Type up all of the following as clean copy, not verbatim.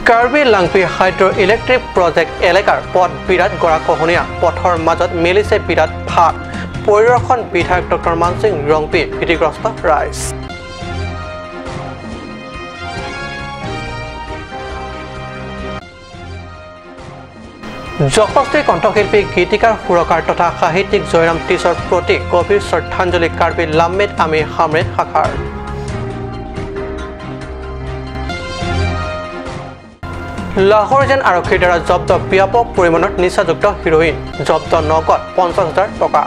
Karbi Langpi হাইড্ৰ electric project এলেকাৰ পথ বিৰাট গৰাখহনীয়া পথৰ মাজত মেলিছে বিৰাট ফাট পৰিদৰ্শন বিধায়ক ডক্টৰ মানসিং ৰংপি ক্ষতিগ্ৰস্ত ৰাইজ যশস্বী কণ্ঠশিল্পী গীতিকাৰ সুৰকাৰ তথা সাহিত্যিক জয়ৰাম টিছৰ প্ৰতি গভীৰ শ্ৰদ্ধাঞ্জলি কাৰ্বি লামমেট আমি হামৰেন শাখাৰ লাহোৰজান আৰক্ষীৰ দ্বাৰা জব্দ ব্যাপক পৰিমাণৰ নিচাযুক্ত হিৰোইন জব্দ নগদ 50,000 টকা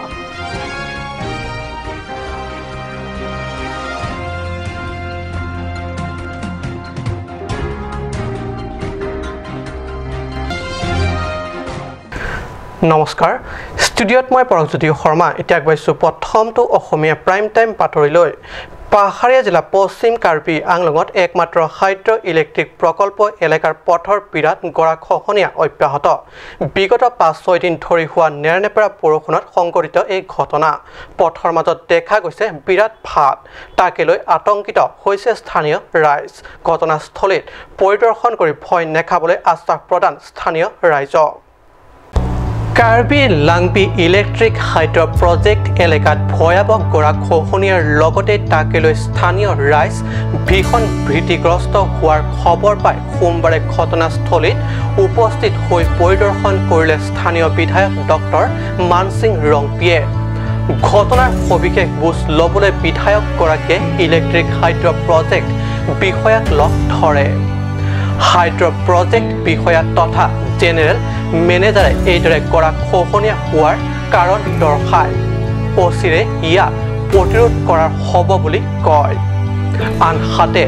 নমস্কাৰ ষ্টুডিঅ'ত মই পৰমজ্যোতি শৰ্মা এতিয়া আগবাইছো প্ৰথমটো অসমীয়া প্ৰাইম টাইম বাতৰিলৈ পাহাৰীয়া জিলা পশ্চিম কাৰ্বি আংলঙত একমাত্ৰ হাইড্ৰ ইলেক্ট্ৰিক প্ৰকল্প এলেকাৰ পথৰ বিৰাট গৰাখহনীয়া অব্যাহত বিগত 5-6 দিন ধৰি হোৱা নেৰানেপেৰা বৰষুণত সংঘটিত এই ঘটনা পথৰ মাজত দেখা গৈছে বিৰাট ফাট তাকে লৈ আতংকিত হৈছে স্থানীয় ৰাইজ ঘটনাস্থলীত পৰিদৰ্শন কৰি ভয় নেখাবলৈ আশ্বাস প্ৰদান স্থানীয় ৰাইজক কাৰ্বি লাংপি ইলেক্ট্ৰিক হাইড্ৰ প্ৰজেক্ট এলেকাত ভয়াবহ গৰাখহনীয়াৰ লগতে তাকে লৈ স্থানীয় ৰাইজ ভীষণ ভীতিগ্ৰস্ত হোৱাৰ খবৰ পাই সোমবাৰে ঘটনাস্থলীত উপস্থিত হৈ পৰিদৰ্শন কৰিলে স্থানীয় বিধায়ক ডক্টৰ মানসিং ৰংপিয়ে ঘটনাৰ সবিশেষ বুজ ল'বলৈ বিধায়কগৰাকীয়ে ইলেক্ট্ৰিক হাইড্ৰ প্ৰজেক্ট বিষয়াক লগ ধৰে হাইড্ৰ প্ৰজেক্ট বিষয়া তথা জেনেৰেল মেনেজাৰে এইদৰে গৰাখহনীয়া হোৱাৰ কাৰণ দৰ্শায় অচিৰে ইয়াক প্ৰতিৰোধ কৰাৰ হ'ব বুলি কয় আনহাতে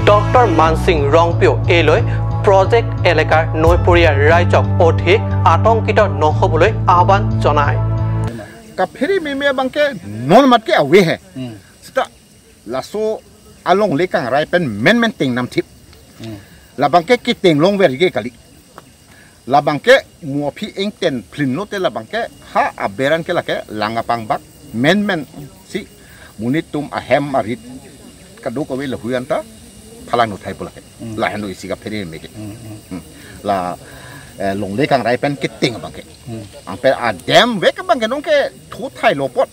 ডক্টৰ মানসিং ৰংপিও এইলৈ প্ৰজেক্ট এলেকাৰ নৈপৰীয়া ৰাইজক অধিক আতংকিত নহ'বলৈ আহ্বান জনায় কাফেৰি মেমে বাংকে নন মাতকে আৱে হে sta laso along lekang rai pen men ting nam thip la bangke ki teng long ver ge kali la bangke mo phi eng ten phlin no te la bangke ha aberan ke la ke langa pang bak men si munit tum a hem arit kadu ko we la huyanta phalang no thai pula ke la hendo isi ka pheri me ke la long lekang rai pen ki teng bangke ang pe a dem we ka bangke nong ke thu thai lo pot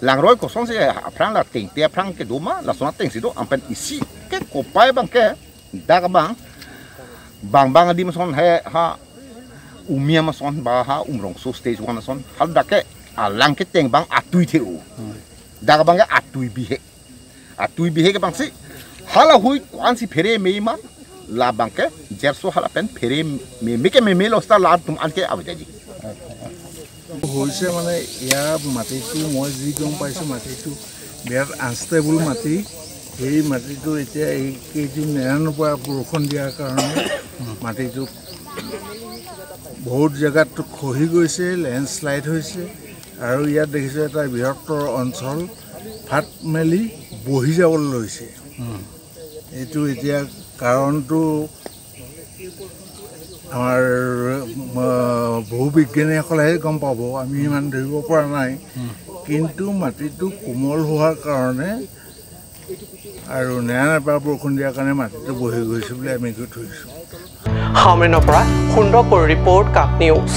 lang roi ko song se aprang la ting te aprang ke duma la sona ting si do ang pen isi ke ko pai bangke da ka bang adi mason he ha umia mason ba ha umrong so stage 1 mason hal dake alang ke teng bang atui the u da ka bang atui bihe ke bang si hala hui kwan si phere me ma la bang ke jerso hala pen phere me ke me lo sta la tum an ke abeji হৈছে মানে ইয়াৰ মাটিটো মই যি গম পাইছোঁ মাটিটো বিৰাট unstable মাটি এই মাটিটো এতিয়া এই কেইদিন নেৰানেপেৰা বৰষুণ দিয়াৰ কাৰণে মাটিটো বহুত জেগাত খহি গৈছে লেণ্ডশ্লাইড হৈছে আৰু ইয়াত দেখিছোঁ এটা বৃহত্তৰ অঞ্চল ফাট মেলি বহি যাবলৈ লৈছে এইটো এতিয়া কাৰণটো আমাৰ ভূবিজ্ঞানীসকলেহে গম পাব আমি ইমান ধৰিব পৰা নাই কিন্তু মাটিটো কোমল হোৱাৰ কাৰণে আৰু নেৰানেপেৰা বৰষুণ দিয়াৰ কাৰণে মাটিটো বহি গৈছে বুলি আমি কৈ থৈছোঁ হামৰেনৰ পৰা Sundarpur report cup news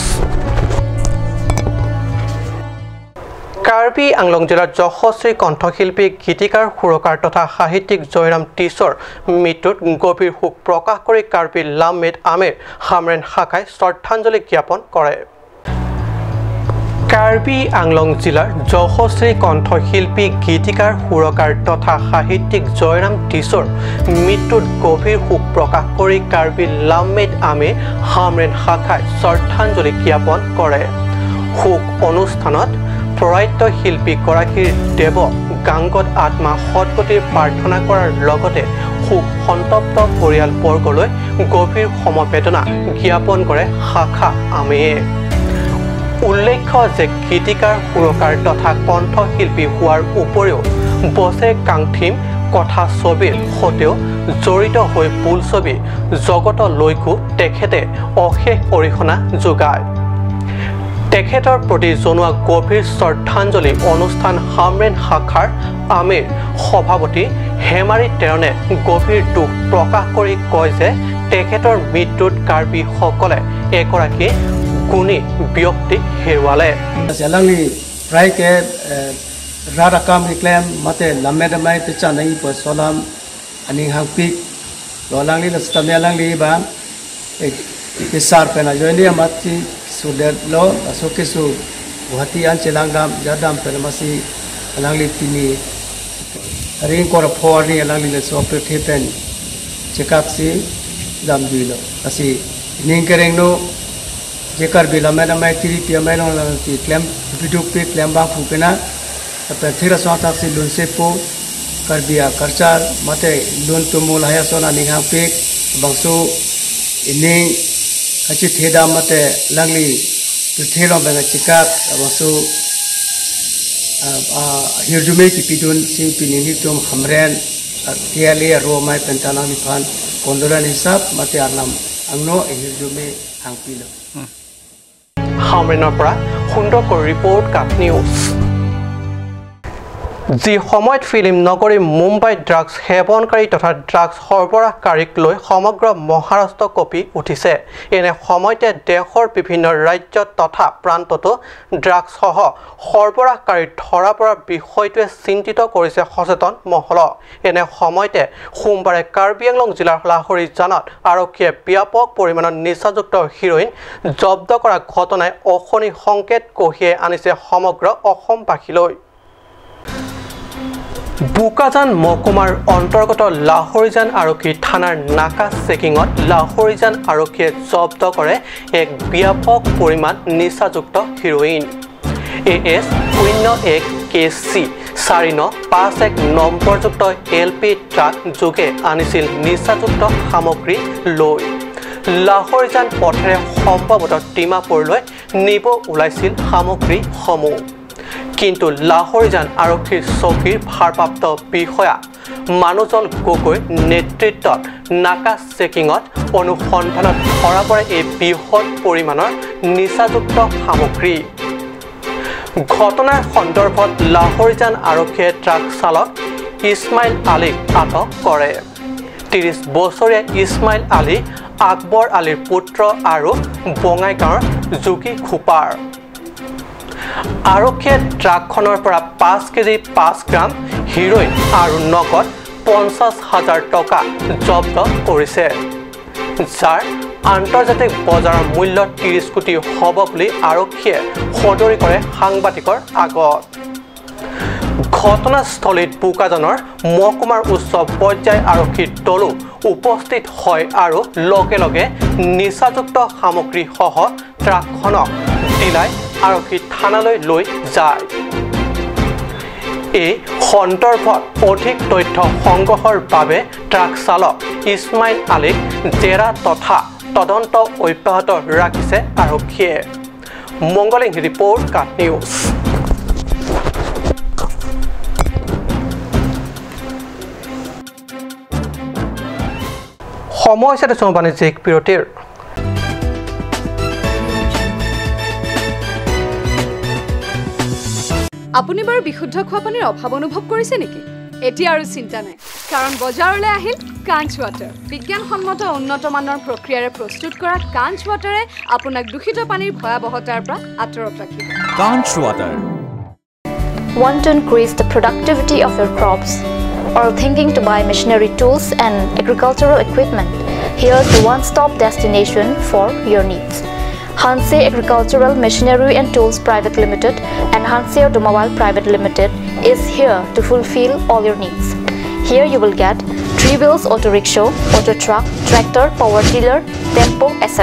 Karbi Anglong জিলাৰ যশস্বী কণ্ঠশিল্পী গীতিকাৰ সুৰকাৰ তথা সাহিত্যিক জয়ৰাম টিছৰ মৃত্যুত গভীৰ শোক প্ৰকাশ কৰি কাৰ্বি লামমেট আমিৰ হামৰেন শাখাই শ্ৰদ্ধাঞ্জলি জ্ঞাপন কৰে কাৰ্বি আংলং জিলাৰ যশস্বী কণ্ঠশিল্পী গীতিকাৰ সুৰকাৰ তথা সাহিত্যিক জয়ৰাম টিছৰ মৃত্যুত গভীৰ শোক প্ৰকাশ কৰি কাৰ্বি লামমেট আমিৰ হামৰেন শাখাই শ্ৰদ্ধাঞ্জলি জ্ঞাপন কৰে শোক অনুষ্ঠানত প্ৰয়াত শিল্পীগৰাকীৰ দেৱ গাংগত আত্মা সৎগতিৰ প্ৰাৰ্থনা কৰাৰ লগতে শোক সন্তপ্ত পৰিয়ালবৰ্গলৈ গভীৰ সমবেদনা জ্ঞাপন কৰে শাখা আমিয়ে উল্লেখ্য যে গীতিকাৰ সুৰকাৰ তথা কণ্ঠশিল্পী হোৱাৰ উপৰিও বছে কাংথিম কথা ছবিৰ সৈতেও জড়িত হৈ বোলছবি জগতলৈকো তেখেতে অশেষ অৰিহণা যোগায় তেখেতৰ প্ৰতি জনোৱা গভীৰ শ্ৰদ্ধাঞ্জলি অনুষ্ঠান হামৰেন শাখাৰ আমিৰ সভাপতি হেমাৰী তেৰণে গভীৰ দুখ প্ৰকাশ কৰি কয় যে তেখেতৰ মৃত্যুত কাৰ্বিসকলে এগৰাকী গুণী ব্যক্তিক হেৰুৱালে Jalangi praike radakam reclaim mate lamedamai pechanai posolam aning hangpik rolangli stamelangli ba kisar pena joini amati sudet lo asokesu Guwahati an celangam jadam penamasi alangli tini ring kor phori alangli le so prethepen chekap si dam dilo asi ningkereng no jekar bila mena mai tiri pia mai long lang ti klem video pe klem ba phupena ta thira so ta si lun sepo karbia karchar mate lun to mul haya sona ning hang pe bangso ining achi theda mate langli thelo banga chikap bangso hirjume ki pidun si pinini tum hamren tiale ro mai pentana ni phan kondolan hisab mate arnam angno hirjume hangpilo হামৰেনৰ পৰা সুন্দৰকৈ report কাট news যি সময়ত film নগৰী Mumbai drugs সেৱনকাৰী তথা drugs সৰবৰাহকাৰীক লৈ সমগ্ৰ মহাৰাষ্ট্ৰ কঁপি উঠিছে এনে সময়তে দেশৰ বিভিন্ন ৰাজ্য তথা প্ৰান্ততো ড্ৰাগছসহ সৰবৰাহকাৰীৰ ধৰা পৰাৰ বিষয়টোৱে চিন্তিত কৰিছে সচেতন মহলক এনে সময়তে সোমবাৰে কাৰ্বি আংলং জিলাৰ লাহৰী জানত আৰক্ষীয়ে ব্যাপক পৰিমাণৰ নিচাযুক্ত হিৰোইন জব্দ কৰা ঘটনাই অশনি সংকেত কঢ়িয়াই আনিছে সমগ্ৰ অসমবাসীলৈ বুকাজান মহকুমাৰ অন্তৰ্গত লাহৰীজান আৰক্ষী থানাৰ নাকা চেকিঙত লাহৰীজান আৰক্ষীয়ে জব্দ কৰে এক ব্যাপক পৰিমাণ নিচাযুক্ত heroine AS 01 KC 4951 নম্বৰযুক্ত LP truck যোগে আনিছিল নিচাযুক্ত সামগ্ৰী লৈ লাহৰীজান পথেৰে সম্ভৱতঃ ডিমাপুৰলৈ নিব ওলাইছিল সামগ্ৰীসমূহ কিন্তু লাহৰীজান আৰক্ষীৰ চকীৰ ভাৰপ্ৰাপ্ত বিষয়া মানুহজল গগৈৰ নেতৃত্বত নাকা চেকিঙত অনুসন্ধানত ধৰা পৰে এই বৃহৎ পৰিমাণৰ নিচাযুক্ত সামগ্ৰী ঘটনাৰ সন্দৰ্ভত লাহৰীজান আৰক্ষীয়ে ট্ৰাক চালক ইছমাইল আলীক আটক কৰে 30 বছৰীয়া ইছমাইল আলী আকবৰ আলীৰ পুত্ৰ আৰু বঙাইগাঁৱৰ যোগী খোপাৰ আৰক্ষীয়ে ট্ৰাকখনৰ পৰা 5 কেজি 5 গ্ৰাম হিৰোইন আৰু নগদ 50,000 টকা জব্দ কৰিছে যাৰ আন্তৰ্জাতিক বজাৰৰ মূল্য 30 কোটি হ'ব বুলি আৰক্ষীয়ে সদৰি কৰে সাংবাদিকৰ আগত ঘটনাস্থলীত বুকাজানৰ মহকুমাৰ উচ্চ পৰ্যায়ৰ আৰক্ষীৰ দলো উপস্থিত হয় আৰু লগে লগে নিচাযুক্ত সামগ্ৰীসহ ট্ৰাকখনক দিলাই আৰক্ষী থানালৈ লৈ যায় এই সন্দৰ্ভত অধিক তথ্য সংগ্ৰহৰ বাবে ট্ৰাক চালক ইছমাইল আলীক জেৰা তথা তদন্ত অব্যাহত ৰাখিছে আৰক্ষীয়ে মংগলিং ৰিপৰ্ট কাট নিউজ সময় হৈছে বাণিজ্যিক বিৰতিৰ আপুনি বাৰু বিশুদ্ধ খোৱা পানীৰ অভাৱ অনুভৱ কৰিছে নেকি এতিয়া আৰু চিন্তা নাই কাৰণ বজাৰলৈ আহিল কাঞ্চ ৱাটাৰ বিজ্ঞানসন্মত উন্নত মানৰ প্ৰক্ৰিয়াৰে প্ৰস্তুত কৰা কাঞ্চ ৱাটাৰে আপোনাক দূষিত পানীৰ ভয়াৱহতাৰ পৰা আঁতৰত ৰাখিব কাঞ্চ water Want to increase the productivity of your crops or thinking to buy machinery tools and agricultural equipment? Here's the one-stop destination for your needs. Hanse Agricultural Machinery and Tools Private Limited and Hanse Automobile Private Limited is here to fulfill all your needs. Here you will get 3 wheels auto rickshaw, auto truck, tractor, power tiller, tempo, etc.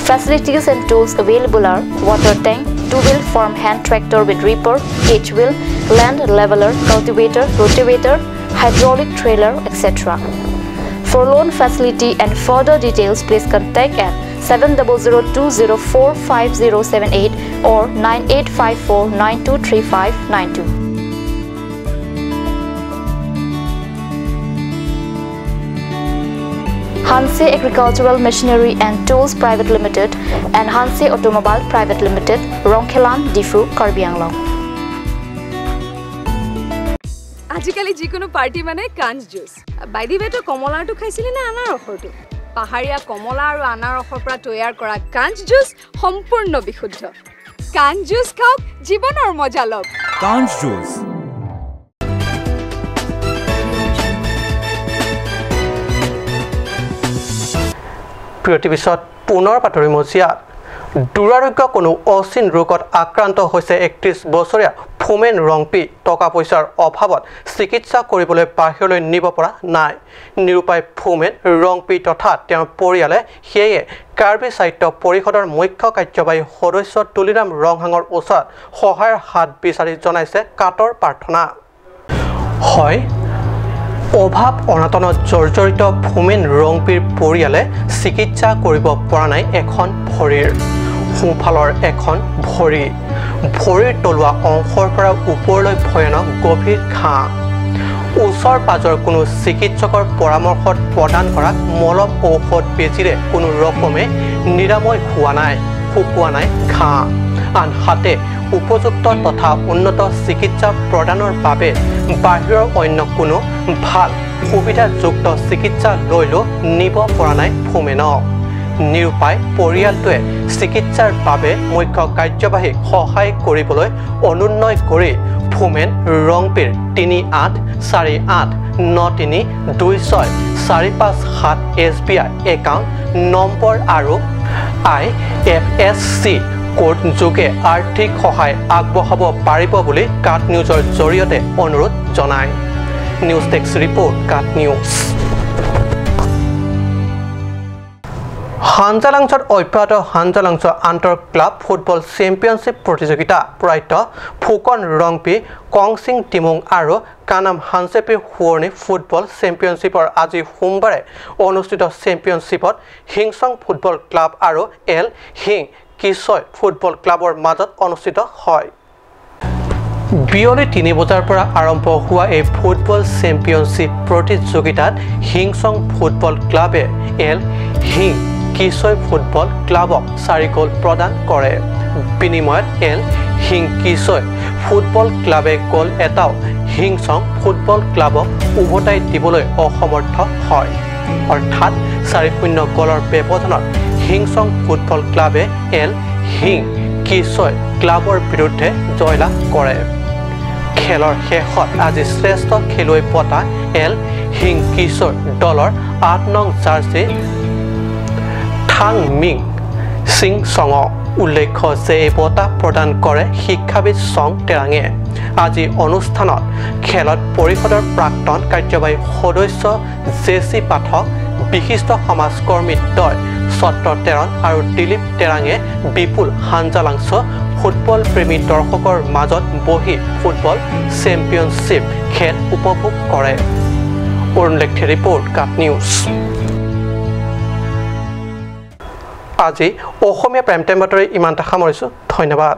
Facilities and tools available are water tank, 2-wheel farm hand tractor with reaper, H-wheel, land leveler, cultivator, rotavator, hydraulic trailer, etc. For loan facility and further details, please contact at 7002045078 or 9854923592. Hanse Agricultural Machinery and Tools Private Limited and Hanse Automobile Private Limited, Rongkhelan, Difu, Karbi Anglong. আজিকালি যিকোনো party মানে কাঞ্চ juice বাইদি বেটো কমলাটো খাইছিলি না আনাৰসৰটো পাহাৰীয়া কমলা আৰু আনাৰসৰ পৰা তৈয়াৰ কৰা কাঞ্চ জুচ সম্পূৰ্ণ বিশুদ্ধ কাঞ্চ জুচ খাওক জীৱনৰ মজা লওক কাঞ্চ জুচ প্ৰিয় টিভিছত পুনৰ বাতৰি মজিয়াত দুৰাৰোগ্য কোনো অচিন ৰোগত আক্ৰান্ত হৈছে 31 বছৰীয়া ফুমেন ৰংপি টকা পইচাৰ অভাৱত চিকিৎসা কৰিবলৈ বাহিৰলৈ নিব পৰা নাই নিৰুপায় ফুমেন ৰংপি তথা তেওঁৰ পৰিয়ালে সেয়ে কাৰ্বি সাহিত্য পৰিষদৰ মুখ্য কাৰ্যবাহী সদস্য তুলিৰাম ৰংহাঙৰ ওচৰত সহায়ৰ হাত বিচাৰি জনাইছে কাতৰ প্ৰাৰ্থনা হয় অভাৱ অনাটনত জৰ্জৰিত ফুমেন ৰংপিৰ পৰিয়ালে চিকিৎসা কৰিব পৰা নাই এখন ভৰিৰ সোঁফালৰ এখন ভৰিৰ তলুৱা অংশৰ পৰা ওপৰলৈ ভয়ানক গভীৰ ঘাঁ ওচৰ পাজৰ কোনো চিকিৎসকৰ পৰামৰ্শত প্ৰদান কৰা মলম ঔষধ বেজিৰে কোনো ৰকমে নিৰাময় শুকোৱা নাই ঘাঁ আনহাতে উপযুক্ত তথা উন্নত চিকিৎসা প্ৰদানৰ বাবে বাহিৰৰ অন্য কোনো ভাল সুবিধাযুক্ত চিকিৎসালয়লৈ নিব পৰা নাই ফুমেনক নিৰুপায় পৰিয়ালটোৱে চিকিৎসাৰ বাবে মুখ্য কাৰ্যবাহী সহায় কৰিবলৈ অনুনয় কৰি ফুমেন ৰংপিৰ 3848932645 SBI একাউণ্ট নম্বৰ আৰু IFSC কোড যোগে আৰ্থিক সহায় আগবঢ়াব পাৰিব বুলি কাট নিউজৰ জৰিয়তে অনুৰোধ জনায় নিউজ টেক্স ৰিপৰ্ট কাট নিউজ হাঞ্জালাংছত অব্যাহত হাঞ্জালাংছ আন্তঃ ক্লাব ফুটবল চেম্পিয়নশ্বিপ প্ৰতিযোগিতা প্ৰয়াত ফুকন ৰংপি কংচিং টিমুং আৰু কানাম হানচেপি শুৱনি ফুটবল চেম্পিয়নশ্বিপৰ আজি সোমবাৰে অনুষ্ঠিত চেম্পিয়নশ্বিপত হিংচং ফুটবল ক্লাব আৰু এল হিং কিছয় ফুটবল ক্লাবৰ মাজত অনুষ্ঠিত হয় বিয়লি 3 বজাৰ পৰা আৰম্ভ হোৱা এই ফুটবল চেম্পিয়নশ্বিপ প্ৰতিযোগিতাত হিংচং ফুটবল ক্লাবে এল হিং কিছয় ফুটবল ক্লাবক 4 গ'ল প্ৰদান কৰে বিনিময়ত এল হিং কিছয় ফুটবল ক্লাবে গ'ল এটাও হিংচং ফুটবল ক্লাবক উভতাই দিবলৈ অসমৰ্থ হয় অৰ্থাৎ 4-0 গ'লৰ ব্যৱধানত হিংচং ফুটবল ক্লাবে এল হিং কিছয় ক্লাবৰ বিৰুদ্ধে জয়লাভ কৰে খেলৰ শেষত আজি শ্ৰেষ্ঠ খেলুৱৈ বঁটা এল হিং কিছয় দলৰ 8 নং জাৰ্চি থাং মিং সিং সং উল্লেখ্য যে এই বঁটা প্ৰদান কৰে শিক্ষাবিদ চং টেৰাঙে আজি অনুষ্ঠানত খেলত পৰিষদৰ প্ৰাক্তন কাৰ্যবাহী সদস্য জেচি পাঠক বিশিষ্ট সমাজকৰ্মীদ্বয় ছত্ৰ তেৰণ আৰু দিলীপ টেৰাঙে বিপুল হাঞ্জালাংছ ফুটবল প্ৰেমী দৰ্শকৰ মাজত বহি ফুটবল চেম্পিয়নশ্বিপ খেল উপভোগ কৰে অৰুণলেখে ৰিপৰ্ট কাট নিউজ আজি অসমীয়া প্ৰাইম টাইম বাতৰি ইমানটা সামৰিছোঁ ধন্যবাদ